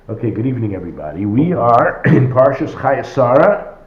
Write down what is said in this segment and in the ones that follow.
Okay, good evening, everybody. We are in Parashat Chaya Sara.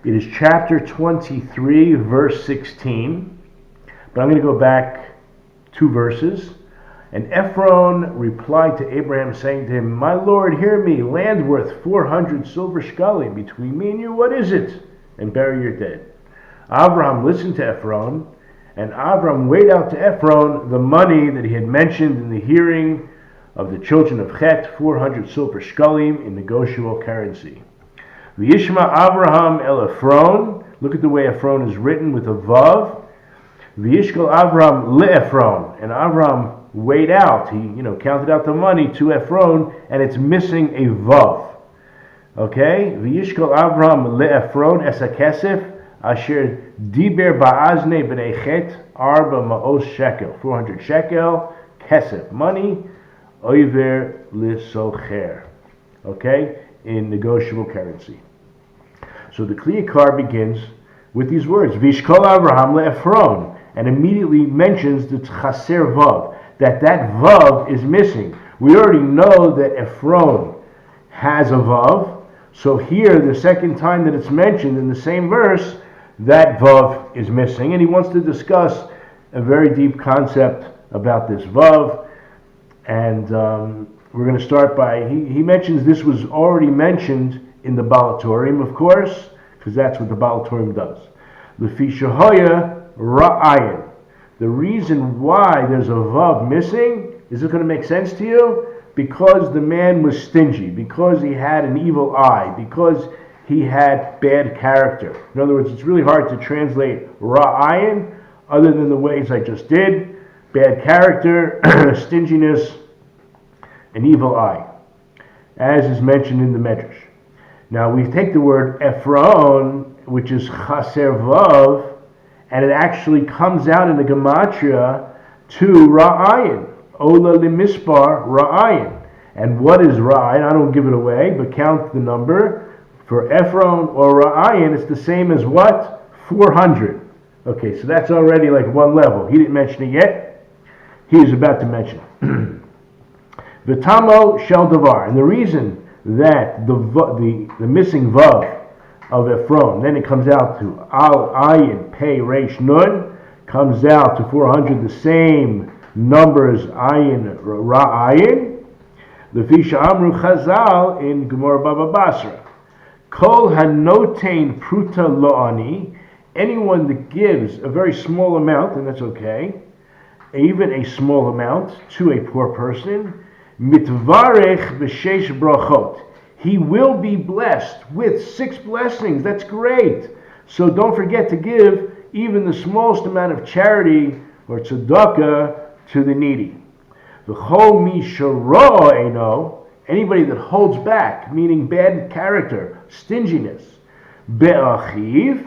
It is chapter 23, verse 16. But I'm going to go back 2 verses. And Ephron replied to Abraham, saying to him, "My Lord, hear me. Land worth 400 silver shekalim between me and you. What is it? And bury your dead." Abraham listened to Ephron, and Abraham weighed out to Ephron the money that he had mentioned in the hearing of the children of Chet, 400 silver shekalim in negotiable currency. V'yishma Abraham el Ephron. Look at the way Ephron is written with a vav. V'yishkol Abraham le-Ephron. And Abraham weighed out, he counted out the money to Ephron, and it's missing a vav. Okay? V'yishkol Abraham le-Ephron es ha-kesef asher diber ba'azne b'nei Chet arba ma'os shekel. 400 shekel, kesef, money, oiver l'socher. Okay? In negotiable currency. So the Kli Yakar begins with these words, V'yishkol Abraham le-Ephron, and immediately mentions the chaser vav, that vav is missing. We already know that Ephron has a vav, so here, the second time that it's mentioned in the same verse, that vav is missing, and he wants to discuss a very deep concept about this vav, and we're going to start by, he mentions this was already mentioned in the Balatorium, of course, because that's what the Balatorium does. Lefi Chaya ra'ayin. The reason why there's a vav missing, is it going to make sense to you? Because the man was stingy, because he had an evil eye, because he had bad character. In other words, it's really hard to translate ra'ayin other than the ways I just did. Bad character, stinginess, an evil eye, as is mentioned in the Midrash. Now we take the word Ephron, which is chaser vav, and it actually comes out in the gematria to ra'ayin, ola limispar ra'ayin. And what is ra'ayin? I don't give it away, but count the number. For Ephron or ra'ayin, it's the same as what? 400. Okay, so that's already like one level. He didn't mention it yet. He is about to mention it. V'tamo shel davar, and the reason that the missing vav of Ephron, then it comes out to al ayin pei reish nun, comes out to 400, the same number as ayin ra'ayin. Lefisha amru chazal in Gemara Baba Basra, kol hanotein pruta lo'ani, anyone that gives a very small amount, and that's okay, even a small amount to a poor person, mitvarech b'sheish brachot, he will be blessed with 6 blessings. That's great. So don't forget to give even the smallest amount of charity or tzedakah to the needy. V'chol mi sharo eno, anybody that holds back, meaning bad character, stinginess, be'achiv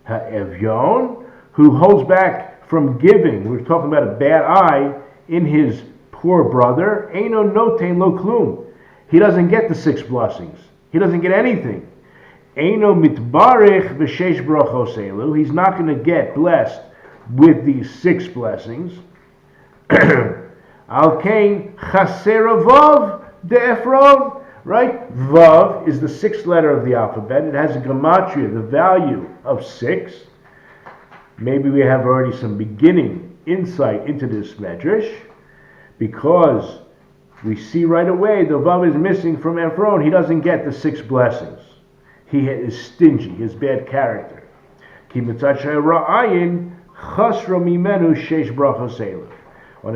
ha'evyon, who holds back from giving, we're talking about a bad eye in his poor brother, eno notein lo klum, he doesn't get the 6 blessings. He doesn't get anything. Eino mitbarech b'sheish brachos elu. He's not going to get blessed with these 6 blessings. Al kain chaser vav de Ephron. Right? Vav is the 6th letter of the alphabet. It has a gematria, the value of 6. Maybe we have already some beginning insight into this medrash, because we see right away the vav is missing from Ephron. He doesn't get the 6 blessings. He is stingy, his bad character. On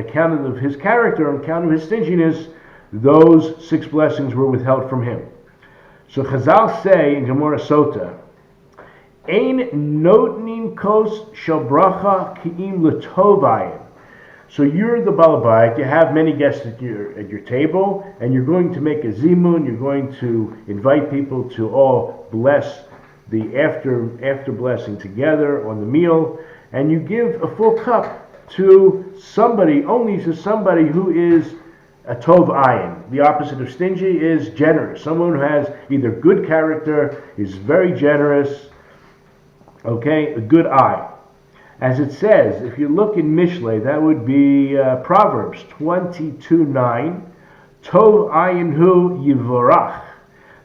account of his character, on account of his stinginess, those 6 blessings were withheld from him. So Chazal say in Gemara Sota, Ein notnin kos shel bracha ki'im l'tovayin. So you're the balabait, you have many guests at your table, and you're going to make a zimun, you're going to invite people to all bless the after blessing together on the meal, and you give a full cup to somebody, only to somebody who is a tov ayin. The opposite of stingy is generous. Someone who has either good character, is very generous, okay, a good eye. As it says, if you look in Mishlei, that would be Proverbs 22:9, Tov ayin hu yivorach.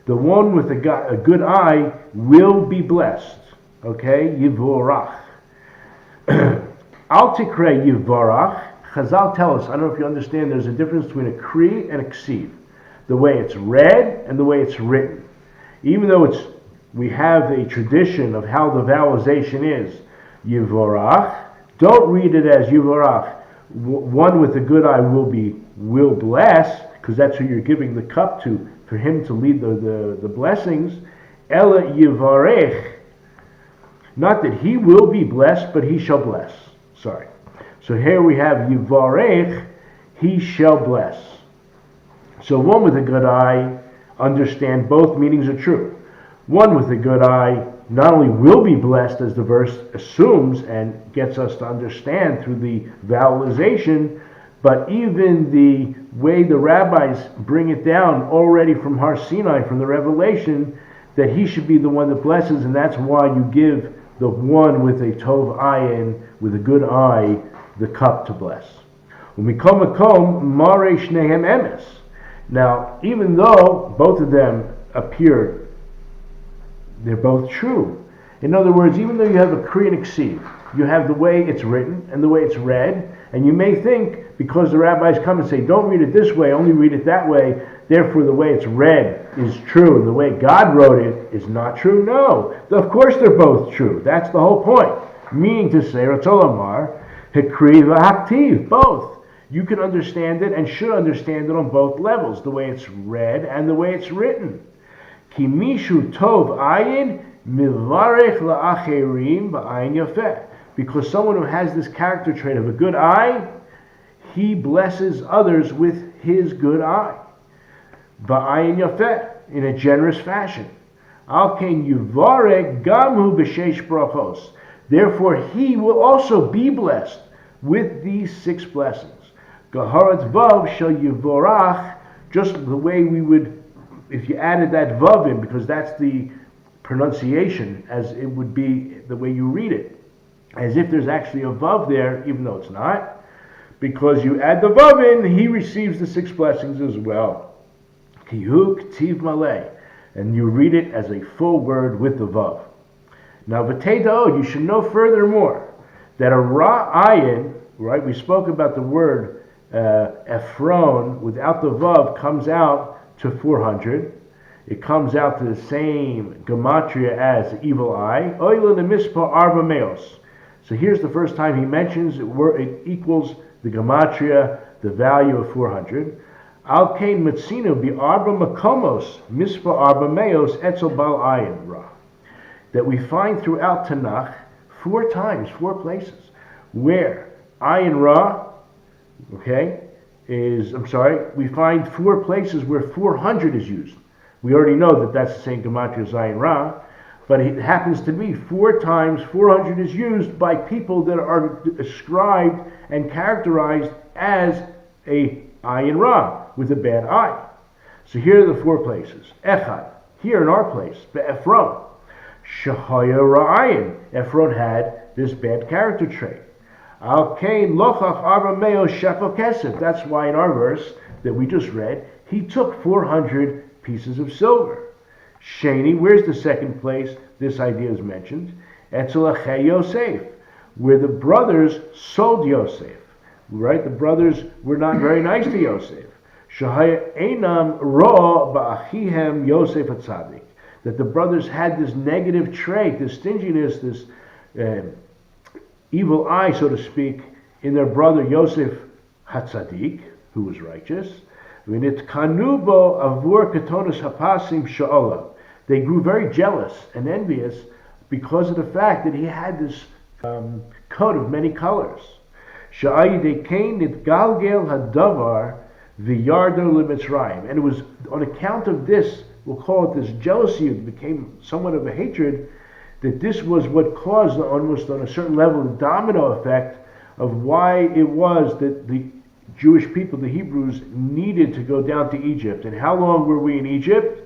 The one with a good eye will be blessed. Okay, yivorach. Al tikre yivorach. Chazal tell us, I don't know if you understand, there's a difference between a kri and a ksiv. The way it's read and the way it's written. Even though we have a tradition of how the vowelization is, yivorach, don't read it as yivorach. One with a good eye will bless, because that's who you're giving the cup to, for him to lead the blessings. Ela yivarech, not that he will be blessed, but he shall bless. Sorry. So here we have yivarech, he shall bless. So one with a good eye, understand both meanings are true. One with a good eye not only will be blessed, as the verse assumes and gets us to understand through the vowelization, but even the way the rabbis bring it down already from Har Sinai, from the revelation, that he should be the one that blesses, and that's why you give the one with a tov ayin, with a good eye, the cup to bless. Now, even though both of them appeared, they're both true. In other words, even though you have a kri and a ksiv, you have the way it's written and the way it's read, and you may think, because the rabbis come and say, don't read it this way, only read it that way, therefore the way it's read is true, and the way God wrote it is not true. No, of course they're both true. That's the whole point. Meaning to say, Ratzolamar, Hekri v'haktiv, both. You can understand it and should understand it on both levels, the way it's read and the way it's written. Ki mishu tov ayin mivarech la'acherim ba'ayin yafeh. Because someone who has this character trait of a good eye, he blesses others with his good eye. Ba'ayin yafeh, in a generous fashion. Al ken yuvarech gamhu b'sheish brachos. Therefore he will also be blessed with these 6 blessings. Gaharat vav shall yivorach, just the way we would, if you added that vav in, because that's the pronunciation, as it would be the way you read it, as if there's actually a vav there, even though it's not, because you add the vav in, he receives the 6 blessings as well. Kihu ktiv maleh, and you read it as a full word with the vav. Now, v'teida'od, you should know furthermore that a ra ayin, right? We spoke about the word Ephron without the vav comes out to 400. It comes out to the same gematria as evil eye. Oila the mispa arba meos. So here's the first time he mentions it equals the gematria, the value of 400. Al kain matzinu bi arba makomos mispa arba meos etzel bal ayin ra. That we find throughout Tanakh 4 times, 4 places, where ayin ra, we find 4 places where 400 is used. We already know that that's the same gematria as ayin ra, but it happens to be 4 times 400 is used by people that are ascribed and characterized as a ayin ra, with a bad eye. So here are the 4 places. Echad, here in our place, be'efron. Chaya ra'ayin. Ephron had this bad character trait. Al kain lochach arba meo shekel kesef. That's why in our verse that we just read, he took 400 pieces of silver. Sheni, where's the second place this idea is mentioned? Etzel achei Yosef, where the brothers sold Yosef. Right? The brothers were not very nice to Yosef. Shahaya einam ra ba'achihem Yosef atzadik. That the brothers had this negative trait, this stinginess, this evil eye, so to speak, in their brother Yosef Hatzadik, who was righteous. They grew very jealous and envious because of the fact that he had this coat of many colors. And it was on account of this, we'll call it this jealousy, it became somewhat of a hatred, that this was what caused, almost on a certain level, the domino effect of why it was that the Jewish people, the Hebrews, needed to go down to Egypt. And how long were we in Egypt?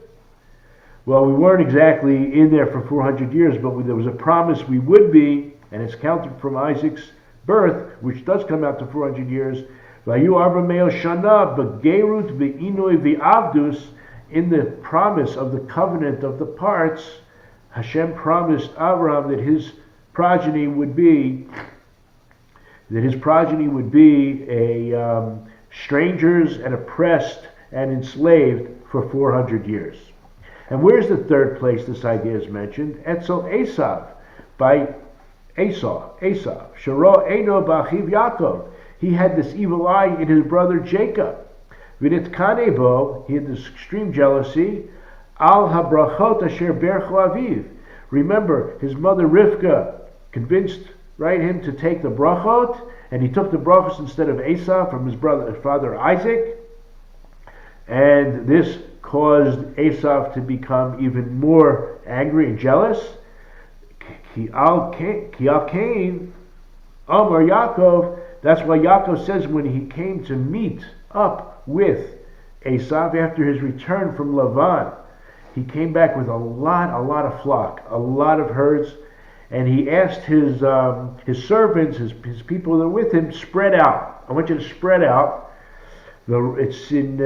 Well, we weren't exactly in there for 400 years, but there was a promise we would be, and it's counted from Isaac's birth, which does come out to 400 years, Vayu arba meo shana begerut ve'inoi ve'avdus. In the promise of the covenant of the parts, Hashem promised Abraham that his progeny would be strangers and oppressed and enslaved for 400 years. And where's the third place this idea is mentioned? Etzel Esav, by Esav. Sharo Eno B'achiv Yaakov. He had this evil eye in his brother Jacob. V'nit kanebo, he had this extreme jealousy. Al habrachot asher bercho aviv. Remember, his mother Rivka convinced him to take the brachot, and he took the brachos instead of Esau from his father Isaac, and this caused Esau to become even more angry and jealous. Ki al Cain, Amar Yaakov. That's why Yaakov says when he came to meet up with Esau after his return from Lavan, he came back with a lot of flock, a lot of herds. And he asked his servants, his people that are with him, spread out. I want you to spread out. It's in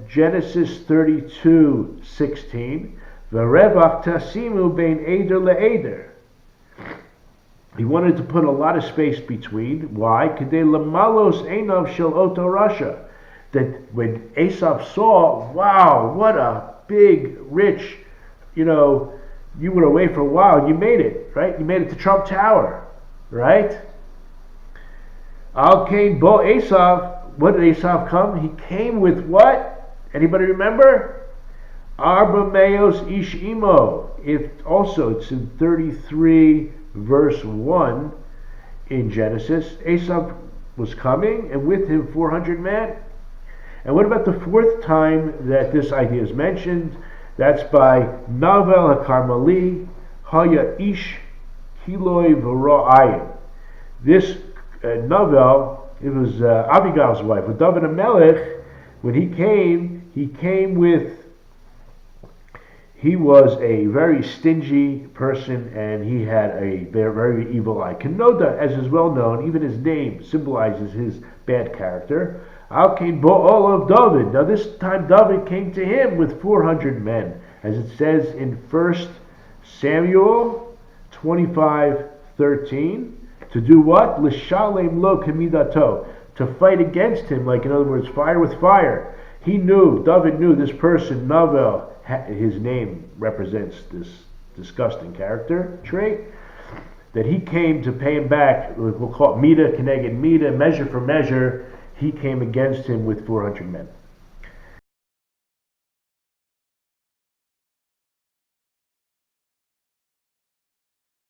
Genesis 32:16. V'revach tasimu bein eder le'eder. He wanted to put a lot of space between. Why? Kedei lamalos einav shel oto rasha. That when Esau saw, wow, what a big, rich, you were away for a while, you made it, right? You made it to Trump Tower, right? Al came bo Esav. What did Esav come? He came with what? Anybody remember? Arba meos ish imo. It's in 33 verse 1 in Genesis. Esav was coming, and with him 400 men. And what about the fourth time that this idea is mentioned? That's by Navel HaKarmali, Haya Ish Kiloi V'Ra'ayin. This Navel, it was Abigail's wife. With Dovid HaMelech, when he was a very stingy person, and he had a very evil eye. Kenoda, as is well known, even his name symbolizes his bad character. Al came Bo'ol of Dovid. Now this time David came to him with 400 men, as it says in 1 Samuel 25:13. To do what? L'shalem lo kemidato. To fight against him, like in other words, fire with fire. David knew this person, Navel, his name represents this disgusting character trait, that he came to pay him back. We'll call it Mida Keneged Mida, measure for measure. He came against him with 400 men.